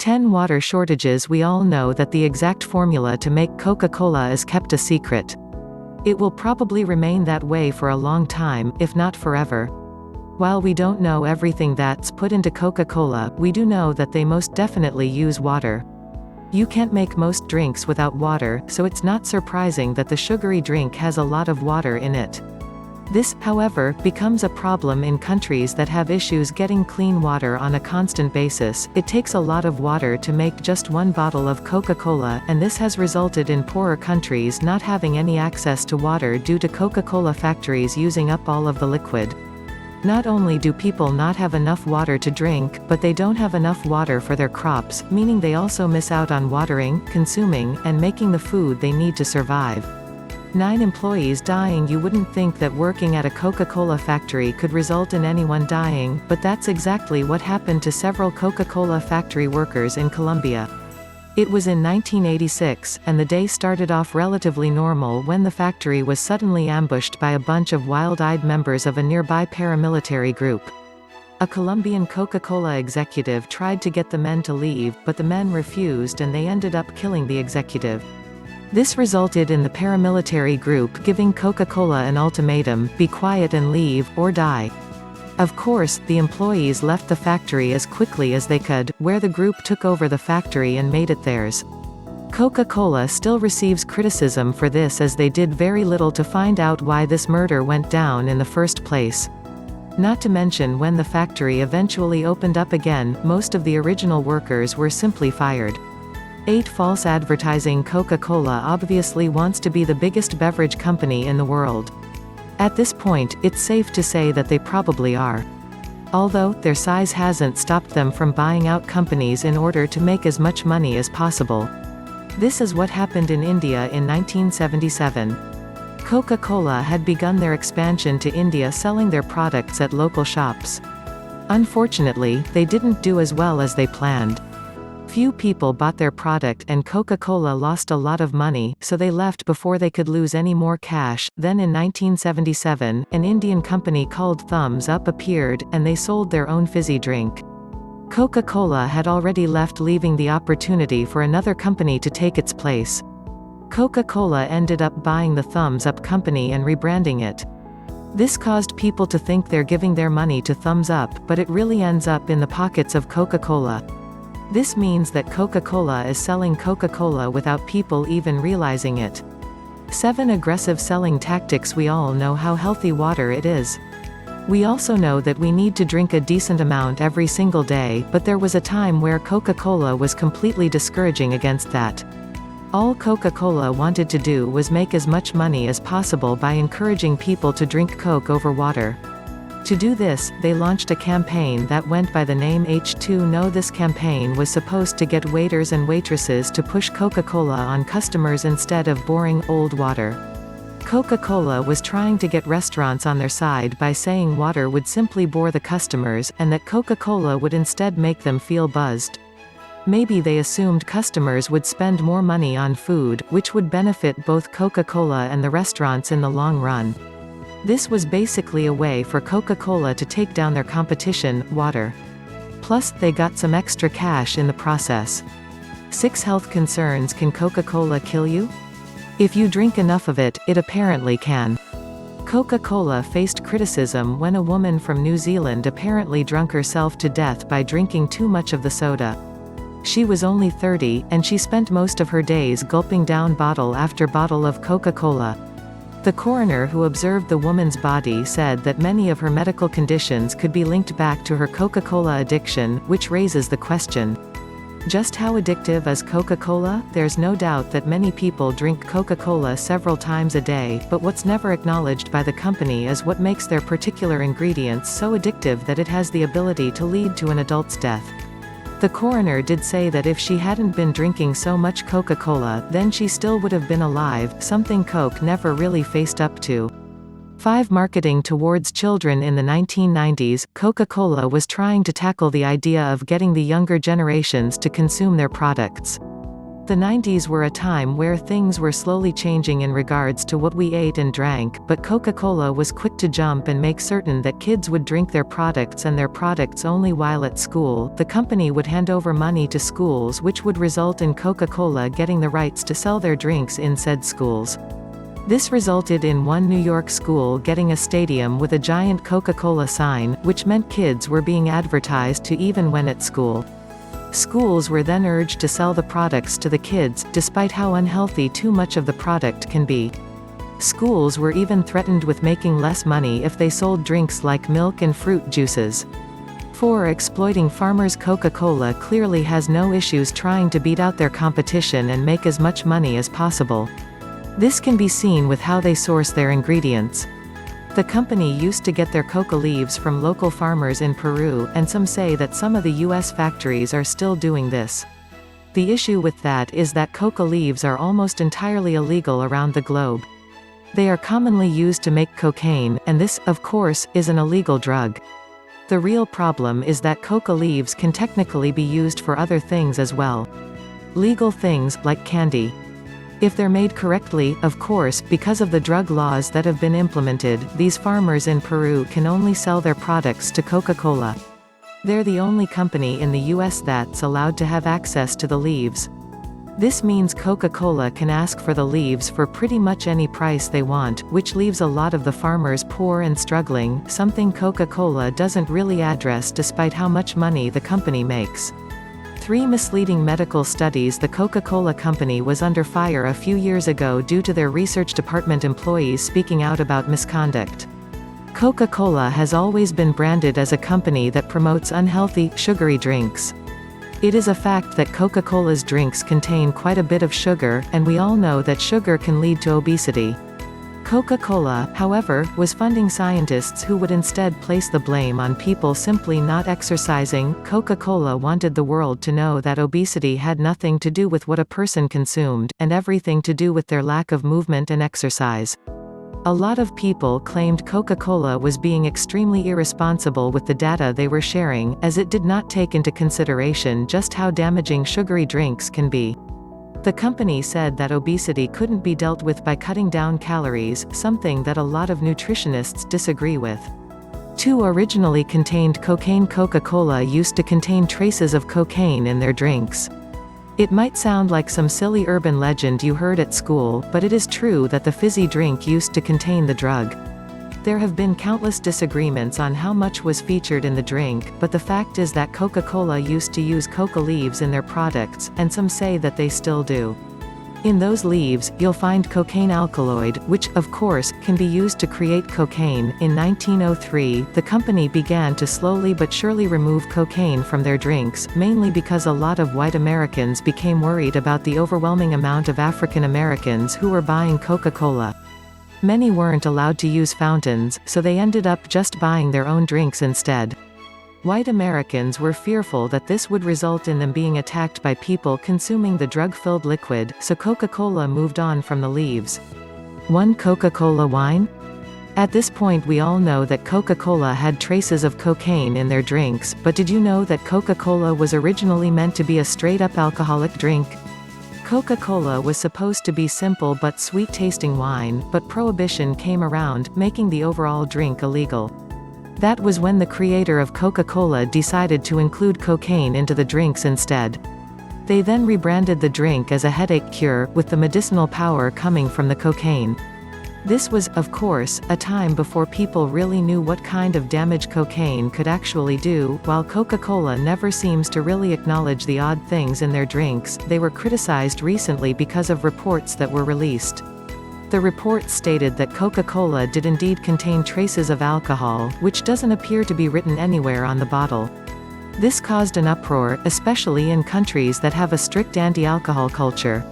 10 Water shortages. We all know that the exact formula to make Coca-Cola is kept a secret. It will probably remain that way for a long time, if not forever. While we don't know everything that's put into Coca-Cola, we do know that they most definitely use water. You can't make most drinks without water, so it's not surprising that the sugary drink has a lot of water in it. This, however, becomes a problem in countries that have issues getting clean water on a constant basis. It takes a lot of water to make just one bottle of Coca-Cola, and this has resulted in poorer countries not having any access to water due to Coca-Cola factories using up all of the liquid. Not only do people not have enough water to drink, but they don't have enough water for their crops, meaning they also miss out on watering, consuming, and making the food they need to survive. 9 employees dying. You wouldn't think that working at a Coca-Cola factory could result in anyone dying, but that's exactly what happened to several Coca-Cola factory workers in Colombia. It was in 1986, and the day started off relatively normal when the factory was suddenly ambushed by a bunch of wild-eyed members of a nearby paramilitary group. A Colombian Coca-Cola executive tried to get the men to leave, but the men refused and they ended up killing the executive. This resulted in the paramilitary group giving Coca-Cola an ultimatum: be quiet and leave, or die. Of course, the employees left the factory as quickly as they could, where the group took over the factory and made it theirs. Coca-Cola still receives criticism for this, as they did very little to find out why this murder went down in the first place. Not to mention, when the factory eventually opened up again, most of the original workers were simply fired. 8 False advertising. Coca-Cola obviously wants to be the biggest beverage company in the world. At this point, it's safe to say that they probably are. Although, their size hasn't stopped them from buying out companies in order to make as much money as possible. This is what happened in India in 1977. Coca-Cola had begun their expansion to India, selling their products at local shops. Unfortunately, they didn't do as well as they planned. Few people bought their product and Coca-Cola lost a lot of money, so they left before they could lose any more cash. Then in 1977, an Indian company called Thumbs Up appeared, and they sold their own fizzy drink. Coca-Cola had already left, leaving the opportunity for another company to take its place. Coca-Cola ended up buying the Thumbs Up company and rebranding it. This caused people to think they're giving their money to Thumbs Up, but it really ends up in the pockets of Coca-Cola. This means that Coca-Cola is selling Coca-Cola without people even realizing it. 7 Aggressive selling tactics. We all know how healthy water it is. We also know that we need to drink a decent amount every single day, but there was a time where Coca-Cola was completely discouraging against that. All Coca-Cola wanted to do was make as much money as possible by encouraging people to drink Coke over water. To do this, they launched a campaign that went by the name H2No. This campaign was supposed to get waiters and waitresses to push Coca-Cola on customers instead of boring, old water. Coca-Cola was trying to get restaurants on their side by saying water would simply bore the customers, and that Coca-Cola would instead make them feel buzzed. Maybe they assumed customers would spend more money on food, which would benefit both Coca-Cola and the restaurants in the long run. This was basically a way for Coca-Cola to take down their competition, water. Plus, they got some extra cash in the process. 6 Health concerns. Can Coca-Cola kill you? If you drink enough of it, it apparently can. Coca-Cola faced criticism when a woman from New Zealand apparently drank herself to death by drinking too much of the soda. She was only 30, and she spent most of her days gulping down bottle after bottle of Coca-Cola. The coroner who observed the woman's body said that many of her medical conditions could be linked back to her Coca-Cola addiction, which raises the question: just how addictive is Coca-Cola? There's no doubt that many people drink Coca-Cola several times a day, but what's never acknowledged by the company is what makes their particular ingredients so addictive that it has the ability to lead to an adult's death. The coroner did say that if she hadn't been drinking so much Coca-Cola, then she still would have been alive, something Coke never really faced up to. 5 Marketing towards children. In the 1990s, Coca-Cola was trying to tackle the idea of getting the younger generations to consume their products. The 90s were a time where things were slowly changing in regards to what we ate and drank, but Coca Cola was quick to jump and make certain that kids would drink their products and their products only while at school. The company would hand over money to schools, which would result in Coca Cola getting the rights to sell their drinks in said schools. This resulted in one New York school getting a stadium with a giant Coca Cola sign, which meant kids were being advertised to even when at school. Schools were then urged to sell the products to the kids, despite how unhealthy too much of the product can be. Schools were even threatened with making less money if they sold drinks like milk and fruit juices. For exploiting farmers, Coca Cola clearly has no issues trying to beat out their competition and make as much money as possible. This can be seen with how they source their ingredients. The company used to get their coca leaves from local farmers in Peru, and some say that some of the U.S. factories are still doing this. The issue with that is that coca leaves are almost entirely illegal around the globe. They are commonly used to make cocaine, and this, of course, is an illegal drug. The real problem is that coca leaves can technically be used for other things as well. Legal things, like candy. If they're made correctly, of course, because of the drug laws that have been implemented, these farmers in Peru can only sell their products to Coca Cola. They're the only company in the US that's allowed to have access to the leaves. This means Coca Cola can ask for the leaves for pretty much any price they want, which leaves a lot of the farmers poor and struggling, something Coca Cola doesn't really address despite how much money the company makes. 3 misleading medical studies. The Coca-Cola Company was under fire a few years ago due to their research department employees speaking out about misconduct. Coca-Cola has always been branded as a company that promotes unhealthy, sugary drinks. It is a fact that Coca-Cola's drinks contain quite a bit of sugar, and we all know that sugar can lead to obesity. Coca-Cola, however, was funding scientists who would instead place the blame on people simply not exercising. Coca-Cola wanted the world to know that obesity had nothing to do with what a person consumed, and everything to do with their lack of movement and exercise. A lot of people claimed Coca-Cola was being extremely irresponsible with the data they were sharing, as it did not take into consideration just how damaging sugary drinks can be. The company said that obesity couldn't be dealt with by cutting down calories, something that a lot of nutritionists disagree with. 2 originally contained cocaine. Coca-Cola used to contain traces of cocaine in their drinks. It might sound like some silly urban legend you heard at school, but it is true that the fizzy drink used to contain the drug. There have been countless disagreements on how much was featured in the drink, but the fact is that Coca-Cola used to use coca leaves in their products, and some say that they still do. In those leaves, you'll find cocaine alkaloid, which, of course, can be used to create cocaine. In 1903, the company began to slowly but surely remove cocaine from their drinks, mainly because a lot of white Americans became worried about the overwhelming amount of African Americans who were buying Coca-Cola. Many weren't allowed to use fountains, so they ended up just buying their own drinks instead. White Americans were fearful that this would result in them being attacked by people consuming the drug-filled liquid, so Coca-Cola moved on from the leaves. 1 Coca-Cola wine? At this point we all know that Coca-Cola had traces of cocaine in their drinks, but did you know that Coca-Cola was originally meant to be a straight-up alcoholic drink? Coca-Cola was supposed to be simple but sweet-tasting wine, but Prohibition came around, making the overall drink illegal. That was when the creator of Coca-Cola decided to include cocaine into the drinks instead. They then rebranded the drink as a headache cure, with the medicinal power coming from the cocaine. This was, of course, a time before people really knew what kind of damage cocaine could actually do. While Coca-Cola never seems to really acknowledge the odd things in their drinks, they were criticized recently because of reports that were released. The report stated that Coca-Cola did indeed contain traces of alcohol, which doesn't appear to be written anywhere on the bottle. This caused an uproar, especially in countries that have a strict anti-alcohol culture.